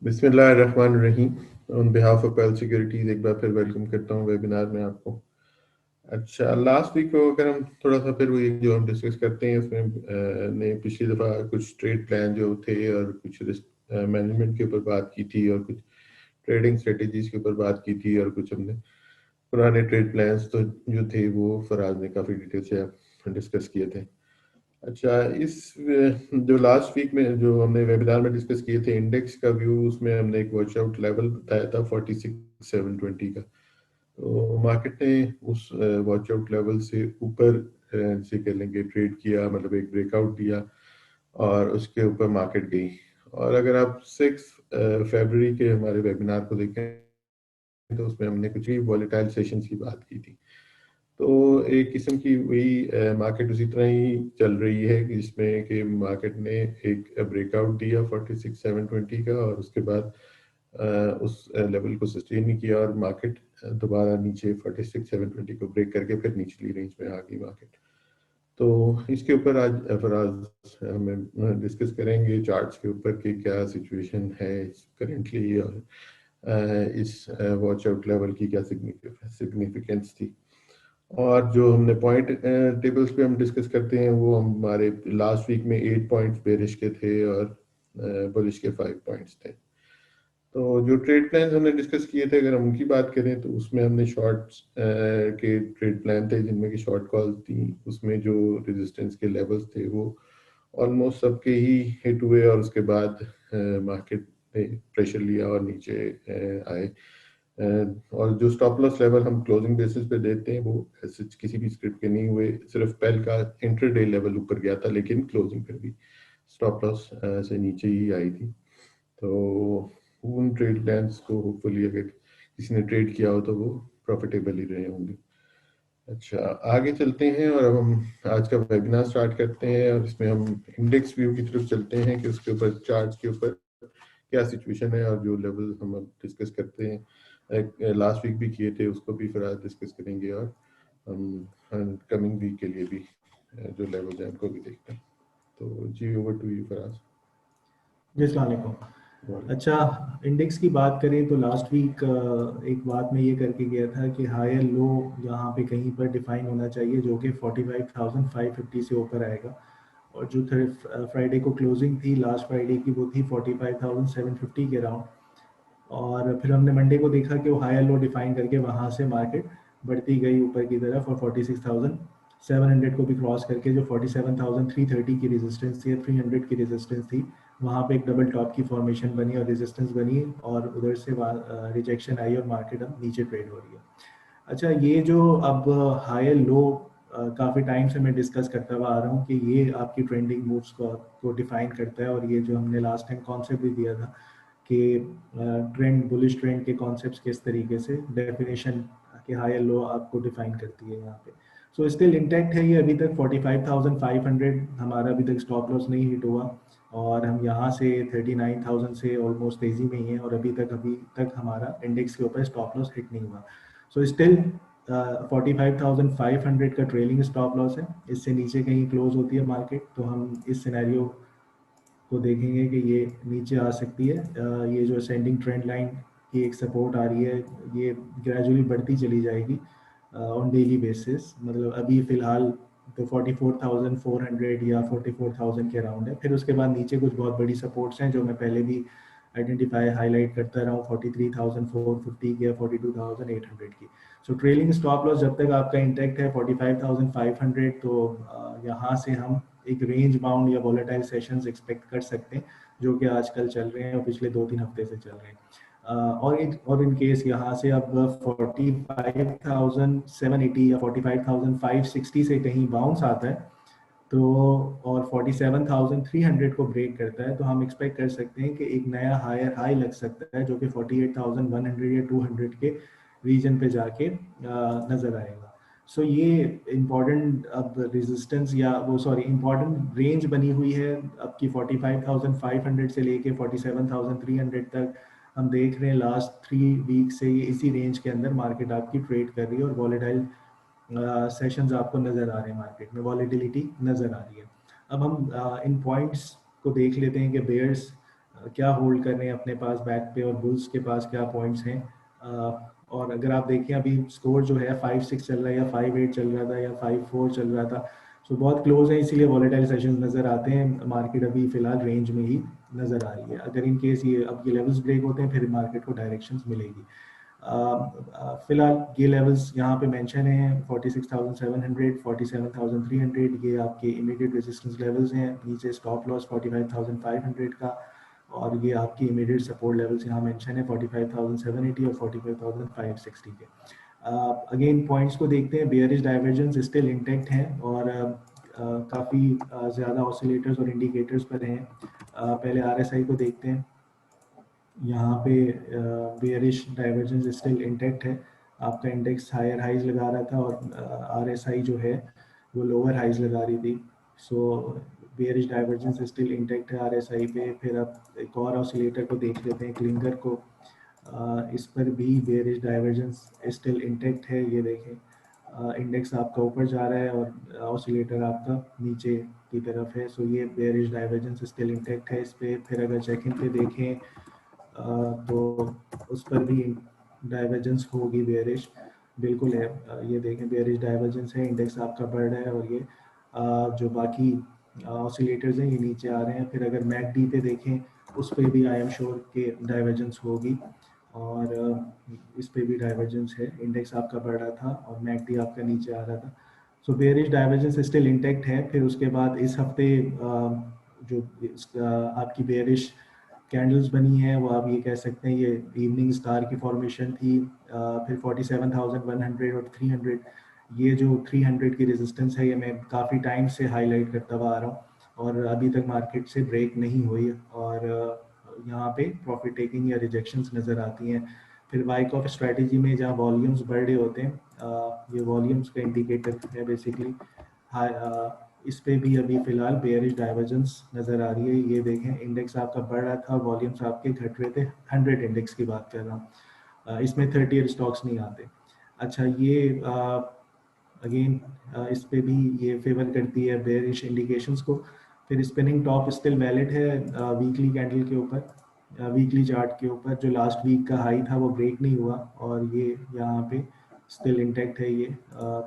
बिस्मिल्लाहिर्रहमानिर्रहीम। On behalf of पेल securities एक बार फिर वेलकम करता हूँ वेबिनार में आपको। अच्छा, लास्ट वीक को अगर हम थोड़ा सा फिर वही जो हम डिस्कस करते हैं उसमें ने पिछली दफ़ा कुछ ट्रेड प्लान जो थे और कुछ रिस्क मैनेजमेंट के ऊपर बात की थी और कुछ ट्रेडिंग स्ट्रेटजीज के ऊपर बात की थी और कुछ हमने पुराने ट्रेड प्लान्स तो जो थे वो फराज ने काफ़ी डिटेल से डिस्कस किए थे। अच्छा, जो लास्ट वीक में जो हमने वेबिनार में डिस्कस किए थे इंडेक्स का व्यू, उसमें हमने एक वॉच आउट लेवल बताया था 46,720 का। तो मार्केट ने उस वॉच आउट लेवल से ऊपर से कह लेंगे ट्रेड किया, मतलब एक ब्रेकआउट दिया और उसके ऊपर मार्केट गई। और अगर आप 6 फरवरी के हमारे वेबिनार को देखें तो उसमें हमने कुछ ही वॉलेटाइल सेशंस की बात की थी। तो एक किस्म की वही मार्केट उसी तरह ही चल रही है कि जिसमें कि मार्केट ने एक ब्रेकआउट दिया 46,720 का और उसके बाद उस लेवल को सस्टेन नहीं किया और मार्केट दोबारा नीचे 46,720 को ब्रेक करके फिर निचली रेंज में आ गई मार्केट। तो इसके ऊपर आज फराज हमें डिस्कस करेंगे चार्ट्स के ऊपर कि क्या सिचुएशन है करेंटली और इस वॉच आउट लेवल की क्या सिग्निफिकेंस थी। और जो हमने पॉइंट टेबल्स पे हम डिस्कस करते हैं वो हमारे लास्ट वीक में 8 पॉइंट्स बेरिश के थे और बुलिश के 5 पॉइंट्स थे। तो जो ट्रेड प्लान हमने डिस्कस किए थे, अगर हम उनकी बात करें तो उसमें हमने शॉर्ट्स के ट्रेड प्लान थे जिनमें की शॉर्ट कॉल थी। उसमें जो रेजिस्टेंस के लेवल्स थे वो ऑलमोस्ट सबके ही हिट हुए और उसके बाद मार्केट ने प्रेशर लिया और नीचे आए। और जो स्टॉप लॉस लेवल हम क्लोजिंग बेसिस पे देते हैं वो ऐसे किसी भी स्क्रिप्ट के नहीं हुए, सिर्फ पहल का इंटरडे लेवल ऊपर गया था लेकिन क्लोजिंग फिर भी स्टॉप लॉस से नीचे ही आई थी। तो उन ट्रेड प्लान्स को होपफुली अगर किसी ने ट्रेड किया हो तो वो प्रॉफिटेबल ही रहे होंगे। अच्छा, आगे चलते हैं और अब हम आज का वेबिनार स्टार्ट करते हैं और इसमें हम इंडेक्स व्यू की तरफ चलते हैं कि उसके ऊपर चार्ट के ऊपर क्या सिचुएशन है और जो लेवल हम अब डिस्कस करते हैं लास्ट वीक भी किए थे उसको भी फिर आज डिस्कस करेंगे और हम कमिंग वीक के लिए भी जो लेवल है उनको भी देखते हैं। तो जी, ओवर टू यू फराज। जी अस्सलाम वालेकुम। अच्छा, इंडेक्स की बात करें तो लास्ट वीक एक बात मैं ये करके गया था कि हायर लो यहाँ पे कहीं पर डिफाइन होना चाहिए जो कि 45,550 से ऊपर आएगा। और जो फ्राइडे को क्लोजिंग थी लास्ट फ्राइडे की वो थी 45,750 के अराउंड। और फिर हमने मंडे को देखा कि वो हायर लो डिफाइन करके वहाँ से मार्केट बढ़ती गई ऊपर की तरफ और 46,700 को भी क्रॉस करके जो 47,330 की रेजिस्टेंस थी, 300 की रेजिस्टेंस थी, वहाँ पे एक डबल टॉप की फॉर्मेशन बनी और रेजिस्टेंस बनी और उधर से रिजेक्शन आई और मार्केट अब नीचे ट्रेड हो रही है। अच्छा, ये जो अब हायर लो काफ़ी टाइम से मैं डिस्कस करता हुआ आ रहा हूँ कि ये आपकी ट्रेंडिंग मूव्स को डिफाइन करता है और ये जो हमने लास्ट टाइम कॉन्सेप्ट भी दिया था कि ट्रेंड बुलिश ट्रेंड के कॉन्सेप्ट्स किस तरीके से डेफिनेशन कि हायर लो आपको डिफाइन करती है यहाँ पे। सो स्टिल इंटैक्ट है ये, अभी तक 45,500 हमारा अभी तक स्टॉप लॉस नहीं हिट हुआ और हम यहाँ से 39,000 से ऑलमोस्ट तेजी में ही हैं और अभी तक हमारा इंडेक्स के ऊपर स्टॉप लॉस हिट नहीं हुआ। सो स्टिल 45,500 का ट्रेलिंग स्टॉप लॉस है, इससे नीचे कहीं क्लोज होती है मार्केट तो हम इस सिनेरियो को देखेंगे कि ये नीचे आ सकती है। ये जो असेंडिंग ट्रेंड लाइन की एक सपोर्ट आ रही है ये ग्रेजुअली बढ़ती चली जाएगी ऑन डेली बेसिस। मतलब अभी फ़िलहाल तो 44,400 या 44,000 के अराउंड है। फिर उसके बाद नीचे कुछ बहुत बड़ी सपोर्ट्स हैं जो मैं पहले भी आइडेंटिफाई हाईलाइट करता रहा हूँ, 43,450 की या 42,800 की। सो ट्रेलिंग स्टॉप लॉस जब तक आपका इंटैक्ट है 45,500 तो यहाँ से हम एक रेंज बाउंड या वॉलेटाइल सेशंस एक्सपेक्ट कर सकते हैं जो कि आजकल चल रहे हैं और पिछले 2-3 हफ्ते से चल रहे हैं। और इन केस यहाँ से अब 45,780 या 45,560 से कहीं बाउंस आता है तो और 47,300 को ब्रेक करता है तो हम एक्सपेक्ट कर सकते हैं कि एक नया हायर हाई लग सकता है जो कि 48,100 या 200 के रीजन पे जाके नज़र आएगा। सो ये इम्पॉर्टेंट अब रेजिस्टेंस या वो सॉरी इम्पॉर्टेंट रेंज बनी हुई है अब की 45,500 से लेके 47,300 तक। हम देख रहे हैं लास्ट 3 वीक से ये इसी रेंज के अंदर मार्केट आपकी ट्रेड कर रही है और वॉलेटाइल सेशंस आपको नज़र आ रहे हैं, मार्केट में वॉलेटिलिटी नज़र आ रही है। अब हम इन पॉइंट्स को देख लेते हैं कि बेयर्स क्या होल्ड कर रहे हैं अपने पास बैक पे, और बुल्स के पास क्या पॉइंट्स हैं। और अगर आप देखें अभी स्कोर जो है 5-6 चल रहा है, या 5-8 चल रहा था, या 5-4 चल रहा था, सो बहुत क्लोज है, इसीलिए वॉलेटाइल सेशंस नज़र आते हैं। मार्केट अभी फिलहाल रेंज में ही नज़र आ रही है। अगर इन केस ये अब ये लेवल्स ब्रेक होते हैं, फिर मार्केट को डायरेक्शंस मिलेगी। फिलहाल ये लेवल्स यहाँ पे मेंशन हैं, 46,700, 47,300, ये आपके इमीडिएट रेजिस्टेंस लेवल्स हैं। नीचे स्टॉप लॉस 45,500 का, और ये आपकी इमीडिएट सपोर्ट लेवल्स यहाँ मेंशन है 45,780 और 45,560 के। अगेन पॉइंट्स को देखते हैं, बेयरिश डाइवर्जेंस स्टिल इंटैक्ट हैं, और काफ़ी ज़्यादा ऑसिलेटर्स और इंडिकेटर्स पर हैं। पहले आरएसआई को देखते हैं। यहाँ पे बेयरिश डाइवर्जेंस स्टिल इंटैक्ट है। आपका इंडेक्स हायर हाइज लगा रहा था, और आरएसआई जो है वो लोअर हाइज लगा रही थी। सो बेयरिश डाइवर्जेंस स्टिल इंटैक्ट है आरएसआई पे। फिर आप एक और ऑसिलेटर को देख लेते हैं, क्लिंगर को। इस पर भी बेयरिश डाइवर्जेंस स्टिल इंटैक्ट है। ये देखें, इंडेक्स आपका ऊपर जा रहा है और ऑसिलेटर आपका नीचे की तरफ है। सो ये बेयरिश डाइवर्जेंस स्टिल इंटैक्ट है इस पे। फिर अगर चेक इन पे देखें तो उस पर भी डाइवर्जेंस होगी बेयरिश, बिल्कुल है। ये देखें, बेयरिश डाइवर्जेंस है, इंडेक्स आपका बढ़ रहा है, और ये जो बाकी ऑसिलेटर्स हैं ये नीचे आ रहे हैं। फिर अगर मैकडी पे देखें, उस पर भी आई एम श्योर के डाइवर्जेंस होगी, और इस पे भी डाइवर्जेंस है। इंडेक्स आपका बढ़ रहा था और मैकडी आपका नीचे आ रहा था। सो बेयरिश डाइवर्जेंस स्टिल इंटैक्ट है। फिर उसके बाद इस हफ्ते जो आपकी बेयरिश कैंडल्स बनी है, वो आप ये कह सकते हैं ये इवनिंग स्टार की फॉर्मेशन थी। फिर 47,100 और 300, ये जो 300 की रेजिस्टेंस है, ये मैं काफ़ी टाइम से हाईलाइट करता हुआ आ रहा हूँ, और अभी तक मार्केट से ब्रेक नहीं हुई, और यहाँ पे प्रॉफिट टेकिंग या रिजेक्शंस नज़र आती हैं। फिर वाइक ऑफ स्ट्रेटजी में जहाँ वॉल्यूम्स बढ़ रहे होते हैं, ये वॉल्यूम्स का इंडिकेटर है बेसिकली। इस पे भी अभी फिलहाल बेयरिश डाइवर्जेंस नज़र आ रही है। ये देखें, इंडेक्स आपका बढ़ रहा था, वॉल्यूम्स आपके घट रहे थे। 100 इंडेक्स की बात कर रहा हूँ, इसमें 30 ईयर स्टॉक्स नहीं आते। अच्छा, ये अगेन इस पे भी ये फेवर करती है बेयरिश इंडिकेशंस को। फिर स्पिनिंग टॉप स्टिल वैलिड है वीकली कैंडल के ऊपर, वीकली चार्ट के ऊपर। जो लास्ट वीक का हाई था वो ब्रेक नहीं हुआ, और ये यहाँ पे स्टिल इंटैक्ट है ये।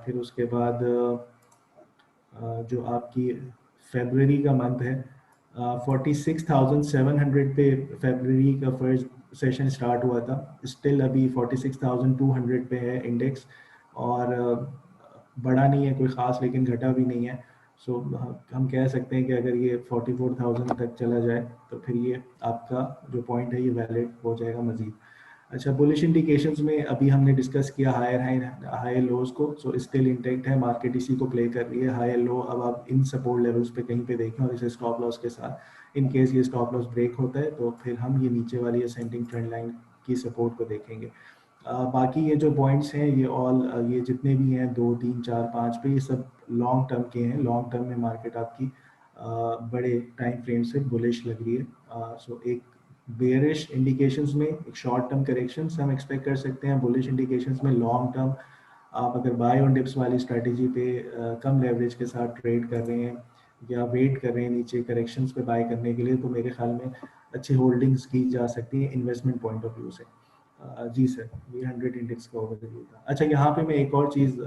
फिर उसके बाद जो आपकी फरवरी का मंथ है, 46,700 पे फरवरी का फर्स्ट सेशन स्टार्ट हुआ था। स्टिल अभी 46,200 पे है इंडेक्स, और बढ़ा नहीं है कोई ख़ास, लेकिन घटा भी नहीं है। सो हम कह सकते हैं कि अगर ये 44,000 तक चला जाए, तो फिर ये आपका जो पॉइंट है ये वैलिड हो जाएगा मज़ीद। अच्छा, बुलिश इंडिकेशंस में अभी हमने डिस्कस किया हायर हाई हायर लोज को। सो स्टिल इंटैक्ट है, मार्केट इसी को प्ले कर रही है, हायर लो। अब आप इन सपोर्ट लेवल्स पे कहीं पे देखें, और इसे स्टॉप लॉस के साथ, इन केस ये स्टॉप लॉस ब्रेक होता है, तो फिर हम ये नीचे वाली असेंडिंग ट्रेंड लाइन की सपोर्ट को देखेंगे। बाकी ये जो पॉइंट्स हैं, ये ऑल ये जितने भी हैं 2, 3, 4, 5 पे, ये सब लॉन्ग टर्म के हैं। लॉन्ग टर्म में मार्केट आपकी बड़े टाइम फ्रेम से बुलिश लग रही है। सो एक बेयरिश इंडिकेशंस में एक शॉर्ट टर्म करेक्शंस हम एक्सपेक्ट कर सकते हैं। बुलिश इंडिकेशंस में लॉन्ग टर्म आप अगर बाय ऑन डिप्स वाली स्ट्रेटजी पे कम लेवरेज के साथ ट्रेड कर रहे हैं, या वेट कर रहे हैं नीचे करेक्शंस पे बाय करने के लिए, तो मेरे ख्याल में अच्छी होल्डिंग्स की जा सकती है इन्वेस्टमेंट पॉइंट ऑफ व्यू से। जी सर, ये 100 इंडेक्स का ओवरव्यू था। अच्छा, यहाँ पे मैं एक और चीज़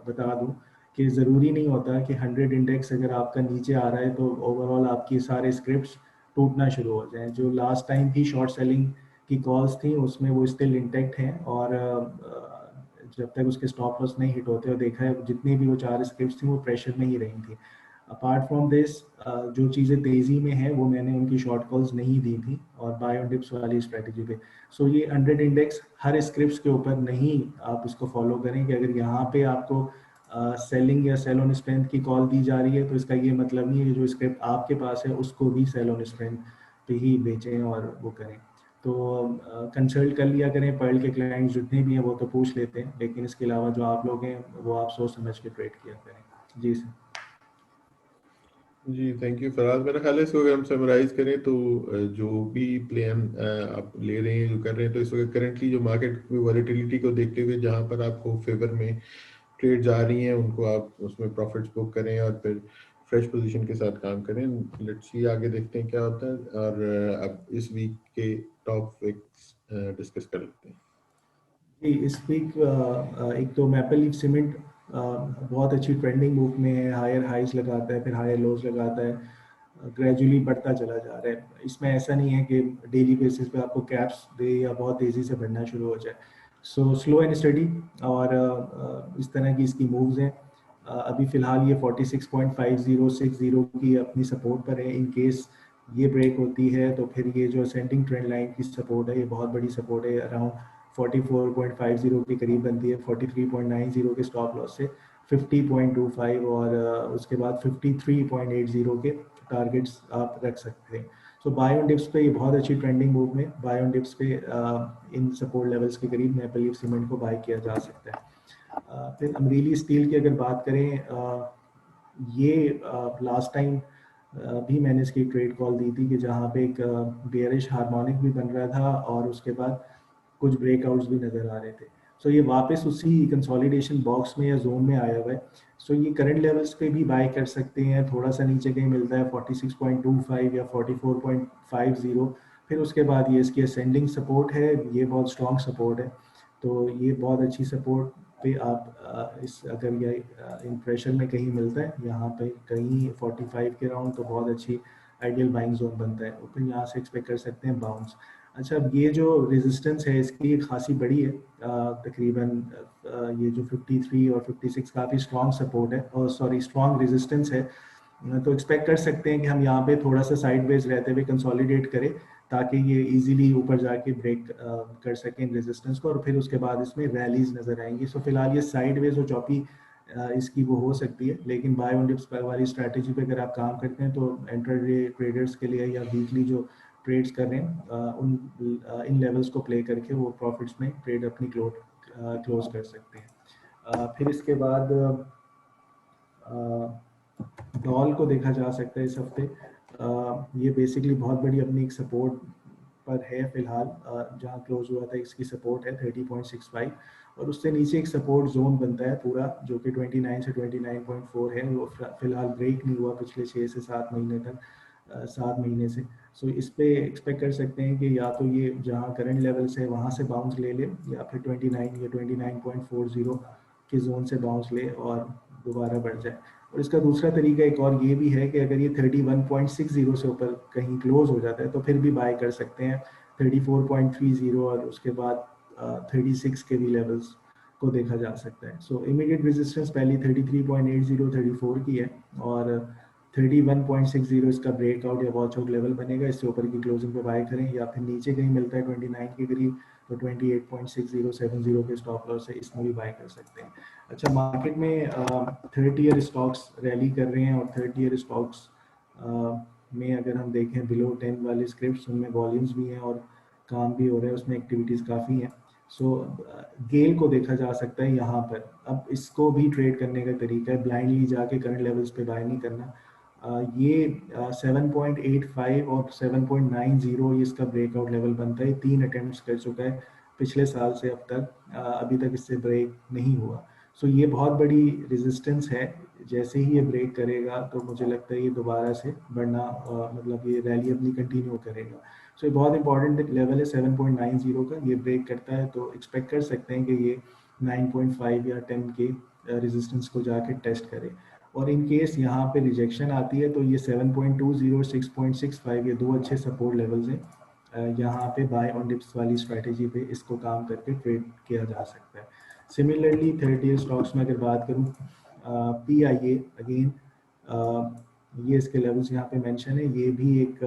बता दूँ कि ज़रूरी नहीं होता कि 100 इंडेक्स अगर आपका नीचे आ रहा है तो ओवरऑल आपकी सारे स्क्रिप्ट्स टूटना शुरू हो जाएं। जो लास्ट टाइम भी शॉर्ट सेलिंग की कॉल्स थी, उसमें वो स्टिल इंटैक्ट हैं, और जब तक उसके स्टॉप लॉस नहीं हिट होते, और देखा है जितनी भी वो 4 स्क्रिप्ट्स थी वो प्रेशर में ही रही थी। अपार्ट फ्रॉम दिस, जो चीज़ें तेज़ी में हैं वो मैंने उनकी शॉर्ट कॉल्स नहीं दी थी, और बाय ऑन डिप्स वाली स्ट्रेटजी पे। सो ये 100 इंडेक्स हर स्क्रिप्ट्स के ऊपर नहीं आप इसको फॉलो करें, कि अगर यहाँ पे आपको सेलिंग या सेल ऑन स्ट्रेंथ की कॉल दी जा रही है, तो इसका ये मतलब नहीं है कि जो स्क्रिप्ट आपके पास है उसको भी सेल ऑन स्ट्रेंथ पे ही बेचें और वो करें। तो कंसल्ट कर लिया करें, पर्ल के क्लाइंट्स जितने भी हैं वो तो पूछ लेते हैं, लेकिन इसके अलावा जो आप लोग हैं वो आप सोच समझ के ट्रेड किया करें। जी सर। जी थैंक यू फराज। मेरा ख्याल है इसको अगर हम समराइज करें तो जो भी प्लान आप ले रहे हैं, जो कर रहे हैं, तो इस वक्त करेंटली जो मार्केट में वॉलेटिलिटी को देखते हुए जहां पर आपको फेवर में ट्रेड जा रही हैं, उनको आप उसमें प्रॉफिट्स बुक करें, और फिर फ्रेश पोजीशन के साथ काम करें। लेट्स सी आगे देखते हैं क्या होता है। और अब इस वीक के टॉप पिक्स डिस्कस कर लेते हैं। जी, इस वीक एक तो मैपल लीफ सीमेंट बहुत अच्छी ट्रेंडिंग मूव में है, हायर हाइज लगाता है फिर हायर लोज लगाता है, ग्रेजुअली बढ़ता चला जा रहा है। इसमें ऐसा नहीं है कि डेली बेसिस पे आपको कैप्स दे या बहुत तेज़ी से बढ़ना शुरू हो जाए। सो स्लो एंड स्टडी और इस तरह की इसकी मूव्स हैं। अभी फ़िलहाल ये 46.5060 की अपनी सपोर्ट पर है। इन केस ये ब्रेक होती है तो फिर ये जो असेंडिंग ट्रेंड लाइन की सपोर्ट है, ये बहुत बड़ी सपोर्ट है, अराउंड 44.50 के करीब बनती है। 43.90 के स्टॉप लॉस से 50.25 और उसके बाद 53.80 के टारगेट्स आप रख सकते हैं। सो बाय ऑन डिप्स पे ये बहुत अच्छी ट्रेंडिंग मूव में बाय ऑन डिप्स पे इन सपोर्ट लेवल्स के करीब मैपल लीफ सीमेंट को बाय किया जा सकता है। फिर अमरीली स्टील की अगर बात करें, ये लास्ट टाइम भी मैंने इसकी ट्रेड कॉल दी थी कि जहाँ पे एक बेयरिश हार्मोनिक भी बन रहा था और उसके बाद कुछ ब्रेकआउट्स भी नज़र आ रहे थे। सो ये वापस उसी कंसोलिडेशन बॉक्स में या जोन में आया हुआ है। सो ये करंट लेवल्स पे भी बाय कर सकते हैं। थोड़ा सा नीचे कहीं मिलता है 46.25 या 44.50, फिर उसके बाद ये इसकी असेंडिंग सपोर्ट है, ये बहुत स्ट्रॉन्ग सपोर्ट है। तो ये बहुत अच्छी सपोर्ट पे आप इस अगर ये इन प्रेशर में कहीं मिलता है यहाँ पे कहीं 45 के राउंड, तो बहुत अच्छी आइडियल बाइंग जोन बनता है। फिर यहाँ से एक्सपेक्ट कर सकते हैं बाउंस। अच्छा, अब ये जो रेजिस्टेंस है इसकी खासी बड़ी है, तकरीबन ये जो 53 और 56 काफ़ी स्ट्रॉन्ग सपोर्ट है और सॉरी स्ट्रॉन्ग रेजिस्टेंस है। तो एक्सपेक्ट कर सकते हैं कि हम यहाँ पे थोड़ा सा साइडवेज रहते हुए कंसोलिडेट करें ताकि ये इजीली ऊपर जाके ब्रेक कर सकें रेजिस्टेंस को, और फिर उसके बाद इसमें रैलीज नज़र आएंगी। सो फिलहाल ये साइडवेज और चॉपी इसकी वो हो सकती है, लेकिन बाय ऑन डिप्स वाली स्ट्रैटेजी पे अगर आप काम करते हैं तो इंट्राडे ट्रेडर्स के लिए या वीकली जो ट्रेड्स कर रहे हैं इन लेवल्स को प्ले करके वो प्रॉफिट्स में ट्रेड अपनी क्लोज कर सकते हैं। फिर इसके बाद डॉल को देखा जा सकता है इस हफ्ते। ये बेसिकली बहुत बड़ी अपनी एक सपोर्ट पर है फिलहाल, जहाँ क्लोज हुआ था इसकी सपोर्ट है 30.65 और उससे नीचे एक सपोर्ट जोन बनता है पूरा जो कि 29 से 29.4 है। वो फिलहाल ब्रेक नहीं हुआ पिछले 6 से 7 महीने तक, 7 महीने से। सो इस पे एक्सपेक्ट कर सकते हैं कि या तो ये जहाँ करंट लेवल्स है वहाँ से बाउंस ले ले या फिर 29 या 29.40 के जोन से बाउंस ले और दोबारा बढ़ जाए। और इसका दूसरा तरीका एक और ये भी है कि अगर ये 31.60 से ऊपर कहीं क्लोज हो जाता है तो फिर भी बाय कर सकते हैं 34.30 और उसके बाद 36 के भी लेवल्स को देखा जा सकता है। सो इमीडिएट रेजिस्टेंस पहली 33.80 34 की है और 31.60 इसका ब्रेकआउट या वॉच आउट लेवल बनेगा। इससे ऊपर की क्लोजिंग पे बाय करें या फिर नीचे कहीं मिलता है 29 के करीब तो 28.6070 के स्टॉप लॉस है, इसमें भी बाय कर सकते हैं। अच्छा, मार्केट में थर्ड ईयर स्टॉक्स रैली कर रहे हैं और थर्ड ईयर स्टॉक्स में अगर हम देखें बिलो 10 वाले स्क्रिप्ट्स उनमें वॉल्यूम्स भी हैं और काम भी हो रहा है, उसमें एक्टिविटीज़ काफ़ी हैं। सो गेल को देखा जा सकता है यहाँ पर। अब इसको भी ट्रेड करने का तरीका है, ब्लाइंडली जाके करंट लेवल्स पे बाय नहीं करना। ये 7.85 और 7.90 ये इसका ब्रेकआउट लेवल बनता है। 3 अटेम्प्ट्स कर चुका है पिछले साल से अब तक, अभी तक इससे ब्रेक नहीं हुआ। सो ये बहुत बड़ी रेजिस्टेंस है, जैसे ही ये ब्रेक करेगा तो मुझे लगता है ये दोबारा से बढ़ना मतलब ये रैली अपनी कंटिन्यू करेगा। सो ये बहुत इंपॉर्टेंट लेवल है 7.90 का। ये ब्रेक करता है तो एक्सपेक्ट कर सकते हैं कि ये 9.5 या 10 के रेजिस्टेंस को जाके टेस्ट करे और इन केस यहाँ पे रिजेक्शन आती है तो ये 7.20 और 6.65 ये दो अच्छे सपोर्ट लेवल्स हैं। यहाँ पे बाय ऑन डिप्स वाली स्ट्रैटेजी पे इसको काम करके ट्रेड किया जा सकता है। सिमिलरली थर्ड ईयर स्टॉक्स में अगर बात करूँ, PIA अगेन ये इसके लेवल्स यहाँ पे मेंशन है। ये भी एक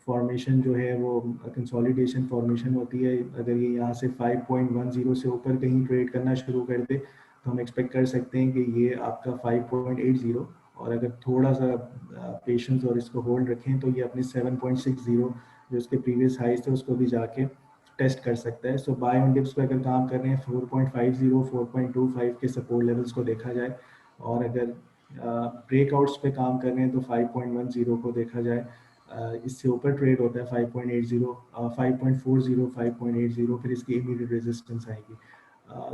फॉर्मेशन जो है वो कंसोलिडेशन फॉर्मेशन होती है। अगर ये यहाँ से 5.10 से ऊपर कहीं ट्रेड करना शुरू कर दे तो हम एक्सपेक्ट कर सकते हैं कि ये आपका 5.80 और अगर थोड़ा सा पेशेंस और इसको होल्ड रखें तो ये अपने 7.60 जो इसके प्रीवियस हाइज थे उसको भी जाके टेस्ट कर सकता है। सो बाय ऑन डिप्स पे अगर काम कर रहे हैं 4.50 4.25 के सपोर्ट लेवल्स को देखा जाए और अगर ब्रेकआउट्स पे काम कर रहे हैं तो 5.10 को देखा जाए। इससे ऊपर ट्रेड होता है 5.80 5.40 5.80 फिर इसकी इमीडिएट रेजिस्टेंस आएगी।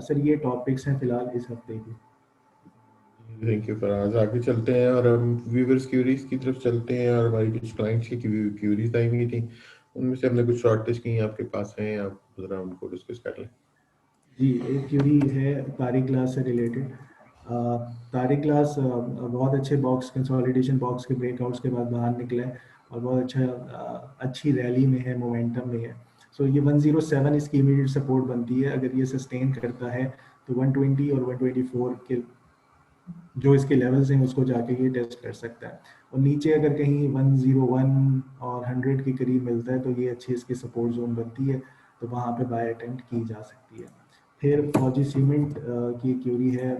सर ये टॉपिक्स हैं फिलहाल इस हफ्ते की। Thank you Faraz. आगे चलते हैं और हम व्यूअर्स क्यूरीज की तरफ चलते हैं, और हमारी कुछ क्लाइंट्स की क्यूरीज आई हुई थी, उनमें से हमने कुछ शॉर्ट लिस्ट की, आपके पास हैं, आप जरा उनको डिस्कस कर लें। जी, एक क्यूरी है तारी क्लास से रिलेटेड। तारी क्लास बहुत अच्छे बॉक्स कंसोलिडेशन बॉक्स के ब्रेकआउट्स के बाद बाहर निकला है और बहुत अच्छी रैली में है, मोमेंटम में है। सो ये 107 इसकी इमीडिएट सपोर्ट बनती है। अगर ये सस्टेन करता है तो 120 और 124 के जो इसके लेवल्स हैं उसको जाके ये टेस्ट कर सकता है। और नीचे अगर कहीं 101 और 100 के करीब मिलता है तो ये अच्छी इसकी सपोर्ट जोन बनती है, तो वहाँ पे बाय अटेम्प्ट की जा सकती है। फिर फौजी सीमेंट की क्यूरी है।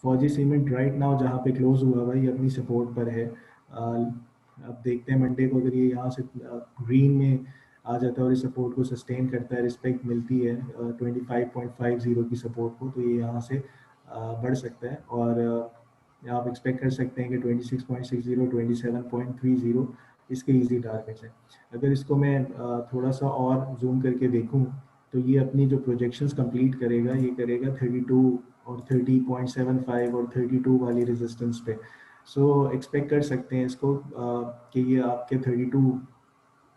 फौजी सीमेंट राइट नाउ जहाँ पे क्लोज हुआ भाई अपनी सपोर्ट पर है। अब देखते हैं मंडे को अगर ये यहाँ से ग्रीन में आ जाता है और इस सपोर्ट को सस्टेन करता है, रिस्पेक्ट मिलती है 25.50 की सपोर्ट को, तो ये यहाँ से बढ़ सकता है। और आप एक्सपेक्ट कर सकते हैं कि 26.60 27.30 इसके इजी टारगेट्स हैं। अगर इसको मैं थोड़ा सा और जूम करके देखूं तो ये अपनी जो प्रोजेक्शंस कंप्लीट करेगा, ये करेगा 32 और 30.75 और 32 वाली रेजिस्टेंस पे। सो एक्सपेक्ट कर सकते हैं इसको कि ये आपके 32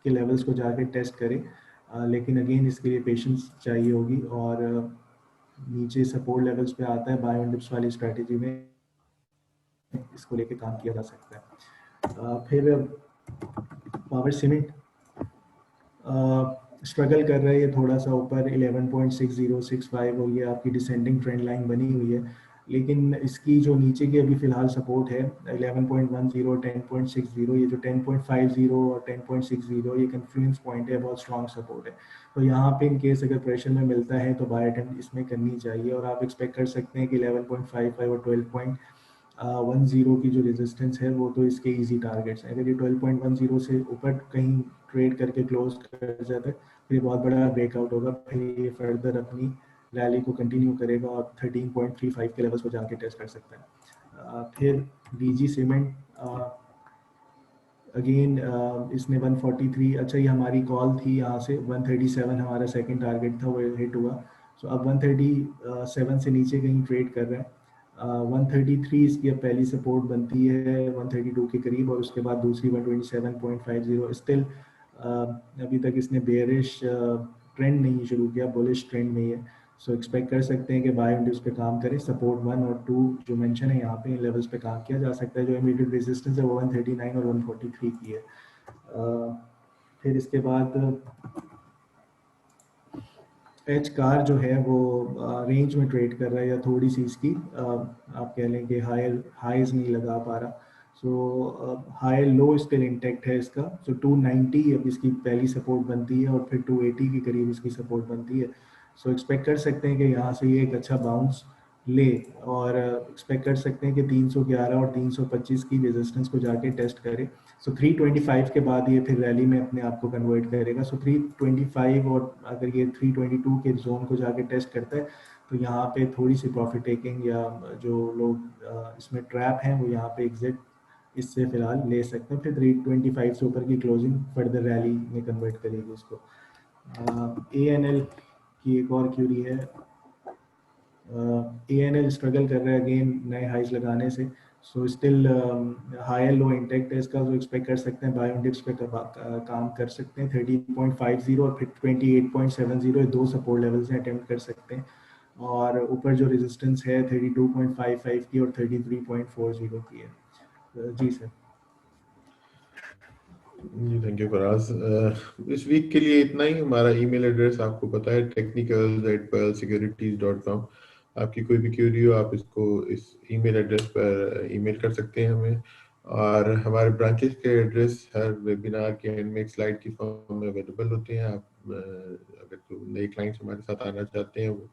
के लेवल्स को जाके टेस्ट करे। लेकिन अगेन इसके लिए पेशेंस चाहिए होगी, और नीचे सपोर्ट लेवल्स पे आता है बाय ऑन डिप्स वाली स्ट्रैटेजी में इसको लेके काम किया जा सकता है। फिर पावर सीमेंट स्ट्रगल कर रहा है ये थोड़ा सा ऊपर 11.6065, और ये आपकी डिसेंडिंग ट्रेंड लाइन बनी हुई है। लेकिन इसकी जो नीचे की अभी फिलहाल सपोर्ट है 11.10 10.60, ये जो 10.50 और 10.60 ये कन्फ्लुएंस पॉइंट है, बहुत स्ट्रॉन्ग सपोर्ट है। तो यहाँ पे इन केस अगर प्रेशर में मिलता है तो बाय अटेम्प्ट इसमें करनी चाहिए, और आप एक्सपेक्ट कर सकते हैं कि 11.55 और 12.10 की जो रेजिस्टेंस है वो तो इसके इजी टारगेट्स हैं। अगर ये 12.10 से ऊपर कहीं ट्रेड करके क्लोज कर जाता है तो ये बहुत बड़ा ब्रेकआउट होगा, फिर ये फर्दर अपनी रैली को कंटिन्यू करेगा और 13.35 के लेवल्स को जाके टेस्ट कर सकता है। फिर बीजी सीमेंट अगेन इसने 143, अच्छा ये हमारी कॉल थी यहाँ से 137 हमारा सेकंड टारगेट था, वो हिट हुआ। सो अब 137 से नीचे कहीं ट्रेड कर रहा है। 133 इसकी अब पहली सपोर्ट बनती है 132 के करीब, और उसके बाद दूसरी 127.50। स्टिल अभी तक इसने बेयरिश ट्रेंड नहीं शुरू किया, बुलिश ट्रेंड में ही है। सो एक्सपेक्ट कर सकते हैं कि बाय ऑन डिप्स पे काम करें। सपोर्ट 1 और 2 जो मेंशन है यहाँ पे, इन लेवल्स पे काम किया जा सकता है। जो इमीडिएट रेजिस्टेंस है वो 139 और 143 की है। फिर इसके बाद एच कार जो है वो रेंज में ट्रेड कर रहा है, या थोड़ी सी इसकी आप कह लें कि हाईज नहीं लगा पा रहा। सो हाई लो स्टिल इंटैक्ट है इसका। सो 290 अब इसकी पहली सपोर्ट बनती है, और फिर 280 के करीब इसकी सपोर्ट बनती है। सो एक्सपेक्ट कर सकते हैं कि यहाँ से ये एक अच्छा बाउंस ले, और एक्सपेक्ट कर सकते हैं कि 311 और 325 की रेजिस्टेंस को जाके टेस्ट करे। सो 325 के बाद ये फिर रैली में अपने आप को कन्वर्ट करेगा। सो 325 और अगर ये 322 के जोन को जाके टेस्ट करता है तो यहाँ पे थोड़ी सी प्रॉफिट टेकिंग, या जो लोग इसमें ट्रैप हैं वो यहाँ पे एग्जिट इससे फिलहाल ले सकते हैं। फिर 325 से ऊपर की क्लोजिंग फर्दर रैली में कन्वर्ट करेगी इसको। ANL की एक और क्यूरी है। ANL स्ट्रगल कर रहा है अगेन नए हाइज लगाने से। So still higher low intact है इसका, जो एक्सपेक्ट कर सकते हैं बाय ऑन डिप्स पे काम कर सकते हैं। 30.50 और फिर 28.70 दो सपोर्ट लेवल से अटेम्प्ट कर सकते हैं। और ऊपर जो रेजिस्टेंस है 32.55 की और 33.40 की है। जी सर। जी थैंक यू फराज। इस वीक के लिए इतना ही। हमारा ईमेल एड्रेस आपको पता है, technicals@pearlsecurities.com। आपकी कोई भी क्यूरी हो आप इसको इस ईमेल एड्रेस पर ईमेल कर सकते हैं हमें। और हमारे ब्रांचेस के एड्रेस हर वेबिनार के एंड में एक स्लाइड की फॉर्म में अवेलेबल होते हैं। आप अगर जो नए क्लाइंट्स हमारे साथ आना चाहते हैं वो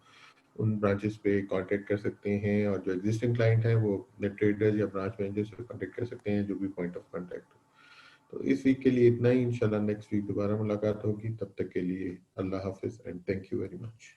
उन ब्रांचेस पे कांटेक्ट कर सकते हैं, और जो एग्जिस्टिंग क्लाइंट हैं वो अपने ट्रेडर्स या ब्रांच मैनेजर से कांटेक्ट कर सकते हैं, जो भी पॉइंट ऑफ कांटेक्ट हो। तो इस वीक के लिए इतना ही। इंशाल्लाह नेक्स्ट वीक दोबारा मुलाकात होगी। तब तक के लिए अल्लाह हाफिज and thank you very much.